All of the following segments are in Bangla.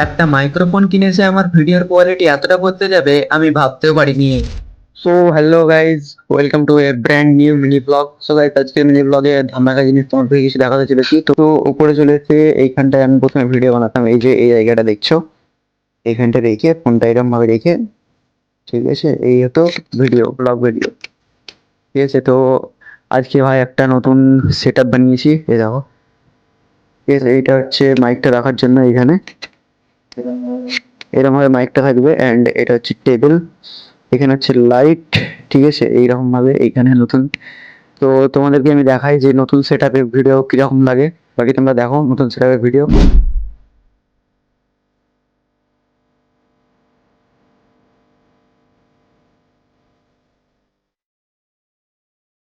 একটা মাইক্রোফোন কিনেছে, আমার ভিডিওর কোয়ালিটি এতটা বদলে যাবে আমি ভাবতেও পারিনি। So hello guys, welcome to A brand new mini blog. So guys, আজকে মিনি ব্লগে ধামাকা জিনিস তোমাদের কিছু দেখাতে চলেছি। তো উপরে চলে এসে এইখানটায় আমি প্রথমে ভিডিও বানাতাম, এই যে এই জায়গাটা দেখছো, এইখানটা রেখে ফোনটা এরকম ভাবে রেখে, ঠিক আছে, এই হতো ভিডিও, ব্লগ ভিডিও। ঠিক আছে, তো আজকে ভাই একটা নতুন সেট আপ বানিয়েছি, এই দেখো। ঠিক আছে, এইটা হচ্ছে মাইকটা রাখার জন্য, এইখানে এরকম ভাবে মাইকটা থাকবে, অ্যান্ড এটা হচ্ছে টেবিল, এখানে হচ্ছে লাইট। ঠিক আছে, এইরকম ভাবে এইখানে নতুন। তো তোমাদেরকে আমি দেখাই যে নতুন সেট আপের ভিডিও কিরকম লাগে, বাকি তোমরা দেখো নতুন সেট আপের ভিডিও।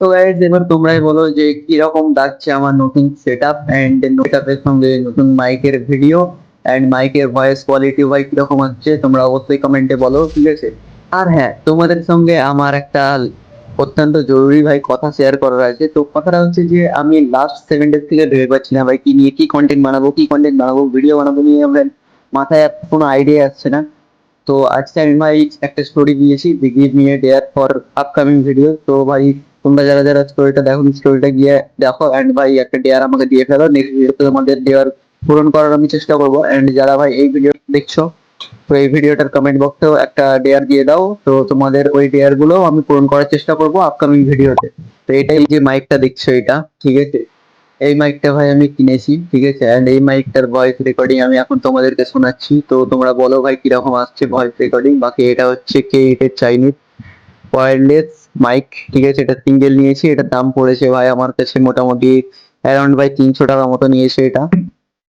তো গাইজ, এবার তোমরাই বলো যে কিরকম লাগছে আমার নতুন সেট আপ, অ্যান্ড সেট আপের সঙ্গে নতুন মাইকের ভিডিও অ্যান্ড মাইকের ভয়েস কোয়ালিটি ভাই কিরকম হচ্ছে, তোমরা অবশ্যই কমেন্টে বলো, ঠিক আছে। আর হ্যাঁ, তোমাদের সঙ্গে আমার একটা অত্যন্ত জরুরি ভাই কথা শেয়ার করার আছে। তো কথাটা হচ্ছে যে আমি লাস্ট 7 ডেজ থেকে ভেবে পাচ্ছি না ভাই কি নিয়ে কি কন্টেন্ট বানাবো, কি কন্টেন্ট বানাবো, ভিডিও বানাবো নিয়ে আমার মাথায় কোনো আইডিয়া আসছে না। তো আজকে আমি ভাই একটা স্টোরি দিয়েছি, give me a dare for upcoming video. তো ভাই তোমরা যারা যারা স্টোরিটা দেখো, স্টোরিটা গিয়ে দেখো, এন্ড ভাই একটা ডেয়ার আমাকে দিয়ে ফেলো, নেক্সট ভিডিওতে তোমাদের ডেয়ার পূরণ করার আমি চেষ্টা করবো। এন্ড যারা ভাই এই ভিডিও দেখছো, তো এই ভিডিওটার কমেন্ট বক্সেও একটা ডেয়ার দিয়ে দাও, তো তোমাদের ওই ডেয়ার গুলো আমি পূরণ করার চেষ্টা করবো আপকামিং ভিডিওতে। তো এটাই যে মাইকটা দেখছো এটা, ঠিক আছে, এই মাইকটা ভাই আমি কিনেছি, ঠিক আছে, এন্ড এই মাইকটার ভয়েস রেকর্ডিং আমি এখন তোমাদেরকে শোনাচ্ছি। তো তোমরা বলো ভাই কিরকম আসছে ভয়েস রেকর্ডিং। বাকি এটা হচ্ছে K8 এর চাইনিজ ওয়্যারলেস মাইক, ঠিক আছে, এটা সিঙ্গেল নিয়েছি, এটার দাম পড়েছে ভাই আমার কাছে মোটামুটি অ্যারাউন্ড ভাই 300 টাকা মতো নিয়েছে এটা।